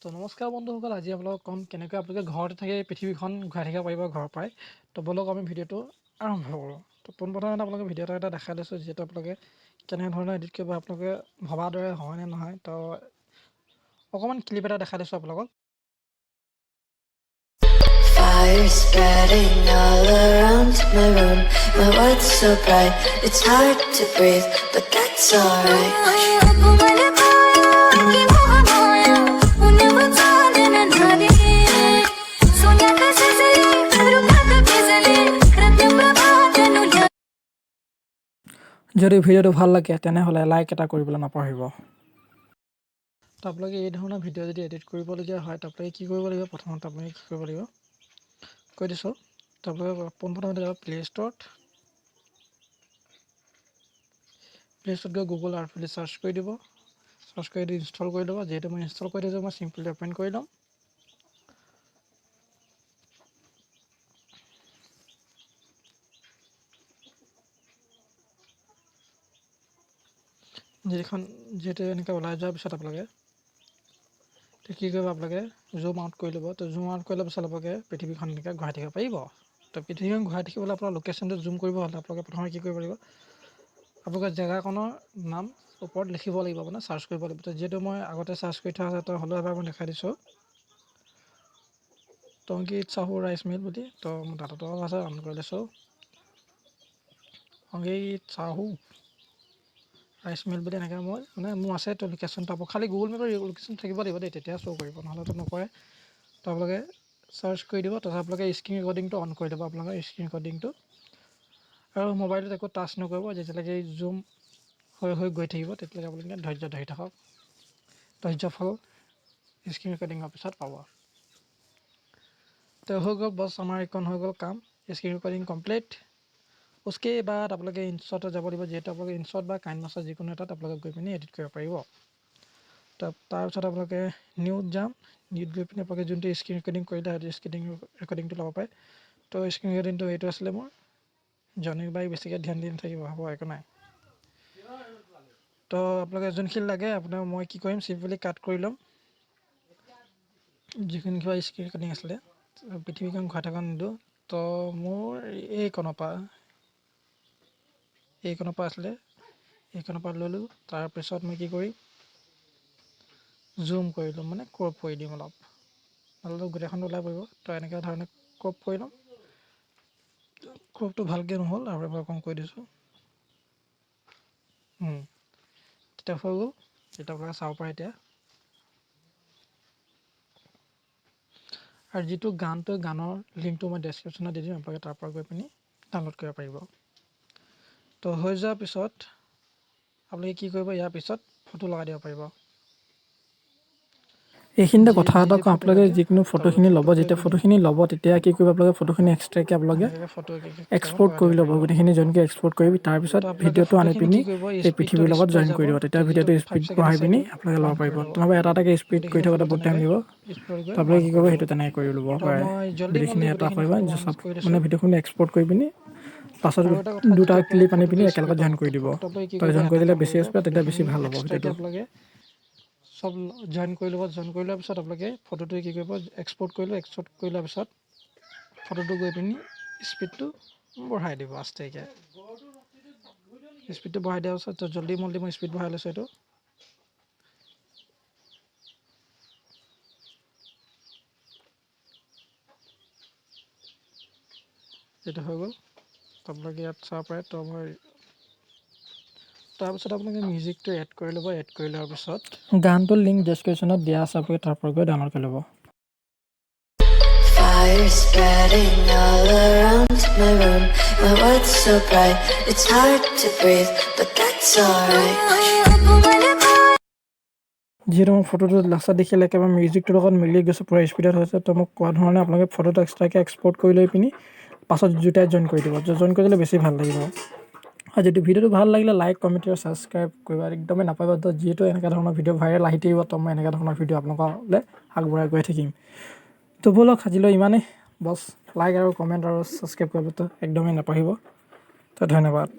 তো নমস্কাৰ বন্ধুসকল, আজি আপোনালোকক ক'ম কেনেকৈ আপোনালোকে ঘৰতে থাকি পৃথিৱীখন ঘূৰাই থাকিব পাৰিব ঘৰৰ পৰাই। তো ব'লক আমি ভিডিঅ'টো আৰম্ভ কৰোঁ। তো পোনপ্ৰথমে আপোনালোকে ভিডিঅ' এটা দেখাই লৈছোঁ, যিহেতু আপোনালোকে কেনেধৰণে এডিট কৰিব আপোনালোকে ভবাৰ দৰে হয় নে নহয়। তো অকণমান ক্লিপ এটা দেখাই লৈছোঁ আপোনালোকক। Fire spreading all around my room. My world's so bright, it's hard to breathe, but that's alright. যদি ভিডিঅ'টো ভাল লাগে তেনেহ'লে লাইক এটা কৰিবলৈ নাপাহৰিব। তো আপোনালোকে এই ধৰণৰ ভিডিঅ' যদি এডিট কৰিবলগীয়া হয়, তো আপোনালোকে কি কৰিব লাগিব, প্ৰথমতে আপুনি কি কৰিব লাগিব কৈ দিছোঁ। তো আপোনালোকে পোনপ্ৰথমতে যাব প্লে' ষ্ট'ৰত গৈ গুগল আৰ্ট বুলি চাৰ্চ কৰি দিব। চাৰ্চ কৰি ইনষ্টল কৰি ল'ব। যিহেতু মই ইনষ্টল কৰি দিছোঁ, মই চিম্পলি অ'পেন কৰি ল'ম। যিহেতু এনেকৈ ওলাই যোৱাৰ পিছত আপোনালোকে তো কি কৰিব, আপোনালোকে জুম আউট কৰি ল'ব। তো জুম আউট কৰি লোৱাৰ পিছত আপোনালোকে পৃথিৱীখন এনেকৈ ঘূৰাই থাকিব পাৰিব। তো পৃথিৱীখন ঘূৰাই থাকিবলৈ আপোনাৰ লোকেশ্যনটো জুম কৰিব হ'লে আপোনালোকে প্ৰথমে কি কৰিব লাগিব, আপোনালোকে জেগাখনৰ নাম ওপৰত লিখিব লাগিব, মানে চাৰ্চ কৰিব লাগিব। তো যিহেতু মই আগতে চাৰ্চ কৰি থোৱা আছে, তো হ'লেও এবাৰ মই দেখাই দিছোঁ টংকিত চাহু ৰাইচ মিল বুলি। তো মোৰ ডাটাটো অফ আছে, অন কৰি লৈছোঁ। টংকিত চাহু ৰাইচ মিল বুলি এনেকৈ মই মোৰ আছে। তো লোকেশ্যন পাব, খালি গুগল মেপৰ লোকেশ্যন থাকিব লাগিব দেই, তেতিয়া শ্ব' কৰিব, নহ'লেতো নকৰে। তো আপোনালোকে চাৰ্চ কৰি দিব। তাৰপিছত আপোনালোকে স্ক্ৰীন ৰেকৰ্ডিংটো অন কৰি দিব, আপোনালোকৰ স্ক্ৰীন ৰেকৰ্ডিংটো। আৰু মোবাইলটোত একো টাচ নকৰিব, যেতিয়ালৈকে জুম হৈ গৈ থাকিব তেতিয়ালৈকে আপোনালোকে ধৈৰ্য ধৰি থাকক। ধৈৰ্য ফল স্ক্ৰীন ৰেকৰ্ডিঙৰ পিছত পাব। তো হৈ গ'ল বছ, আমাৰ এইখন হৈ গ'ল কাম, স্ক্ৰীন ৰেকৰ্ডিং কমপ্লিট। उसके बाद আপোনালোকে ইনশ্বটত যাব লাগিব। যিহেতু আপোনালোকে ইনশ্বট বা কাইনমাছৰ যিকোনো এটাত আপোনালোকে গৈ পিনি এডিট কৰিব পাৰিব। তাৰপিছত আপোনালোকে নিউত যাম। নিউত গৈ পিনি আপোনালোকে যোনটো স্ক্ৰীন ৰেকৰ্ডিং কৰিলে সেইটো স্ক্ৰীন ৰেকৰ্ডিংটো ল'ব পাৰে। তো স্ক্ৰীন ৰেকৰ্ডিংটো এইটো আছিলে মোৰ। জনিক বাই বেছিকৈ ধ্যান দি নাথাকিব, হ'ব, একো নাই। তো আপোনালোকে যোনখিনি লাগে আপোনাৰ মই কি কৰিম, চিম্পলি কাট কৰি ল'ম। যিখিনি কিবা স্ক্ৰীন ৰেকৰ্ডিং আছিলে, পৃথিৱীখন ঘূৰাই থকা নিদিওঁ। তো মোৰ এইকণৰ পৰা আছিলে, এইকণৰ পৰা ল'লোঁ। তাৰপিছত মই কি কৰিম, জুম কৰি ল'ম, মানে ক্ৰপ কৰি দিম অলপ, নহ'লে গোটেইখন ওলাই পৰিব। তো এনেকুৱা ধৰণে ক্ৰপ কৰি ল'ম। ক্ৰপটো ভালকৈ নহ'ল, আৰু এবাৰ কম কৰি দিছোঁ। তেতিয়া হৈ গ'ল। এতিয়া আপোনালোকে চাব পাৰে এতিয়া। আৰু যিটো গানৰ লিংকটো মই ডেছক্ৰিপশ্যনত দি দিম, আপোনালোকে তাৰ পৰা গৈ পিনি ডাউনলোড কৰিব পাৰিব। তো হৈ যোৱাৰ পিছত আপোনালোকে কি কৰিব, ইয়াৰ পিছত ফটো লগাই দিব পাৰিব। এইখিনিতে কথা এটা কওঁ, আপোনালোকে যিকোনো ফটোখিনি ল'ব, যেতিয়া ফটোখিনি ল'ব তেতিয়া কি কৰিব, আপোনালোকে ফটোখিনি এক্সট্ৰাকৈ আপোনালোকে এক্সপৰ্ট কৰি ল'ব। গোটেইখিনি যেনেকৈ এক্সপৰ্ট কৰি তাৰপিছত ভিডিঅ'টো আনি পিনি এই পৃথিৱীৰ লগত জইন কৰি দিব। তেতিয়া ভিডিঅ'টো স্পীড বঢ়াই পিনি আপোনালোকে ল'ব পাৰিব। নহ'বা এটা স্পীড কৰি থাকোঁতে বহুত টাইম দিব। তো আপোনালোকে কি কৰিব, সেইটো তেনেকৈ কৰি ল'ব পাৰে। গোটেইখিনি এটা কৰিব, চব মানে ভিডিঅ'খিনি এক্সপৰ্ট কৰি পিনি পাছত দুটা ক্লিপ আনি পিনি একেলগত জইন কৰি দিব। তো জইন কৰি দিলে বেছি স্পীড, তেতিয়া বেছি ভাল হ'ব ভিডিঅ'টো। চব জইন কৰি ল'ব। জইন কৰি লোৱাৰ পিছত আপোনালোকে ফটোটো কি কৰিব, এক্সপৰ্ট কৰি লোৱাৰ পিছত ফটোটো গৈ পিনি স্পীডটো বঢ়াই দিব আস্তেকৈ। স্পীডটো বঢ়াই দিয়াৰ পিছত জল্দি মই স্পীড বঢ়াই লৈছোঁ এইটো। এইটো হৈ গ'ল। আপোনালোকে ইয়াত চাব পাৰে। তো মই তাৰপিছত আপোনালোকে মিউজিকটো এড কৰি ল'ব। এড কৰি লোৱাৰ পিছত গানটোৰ লিংক ডেছক্ৰিপশ্যনত দিয়া আছে, আপোনালোকে তাৰ পৰা গৈ ডাউনলোড কৰি ল'ব। Fire spreading all around my room. My world's so bright, it's hard to breathe, but that's alright. যিহেতু মোৰ ফটোটো লাষ্টত দেখিলে একেবাৰে মিউজিকটোৰ লগত মিলি গৈছে, পূৰা স্পীডত হৈছে। তো মোক কোৱা ধৰণে আপোনালোকে ফটোটো এক্সট্ৰাকৈ এক্সপৰ্ট কৰি লৈ পিনি পাছত দুটাই জইন কৰি দিব। জইন কৰি দিলে বেছি ভাল লাগিব। আৰু যদি ভিডিঅ'টো ভাল লাগিলে লাইক, কমেণ্ট আৰু ছাবস্ক্ৰাইব কৰিব একদমেই নাপাহৰিব। তো যিহেতু এনেকুৱা ধৰণৰ ভিডিঅ' ভাইৰেল আহি থাকিব, তো মই এনেকুৱা ধৰণৰ ভিডিঅ' আপোনালোকলৈ আগবঢ়াই গৈ থাকিম। তো ব'লক আজিলৈ ইমানেই। বছ লাইক আৰু কমেণ্ট আৰু ছাবস্ক্ৰাইব কৰিবতো একদমেই নাপাহৰিব। তো ধন্যবাদ।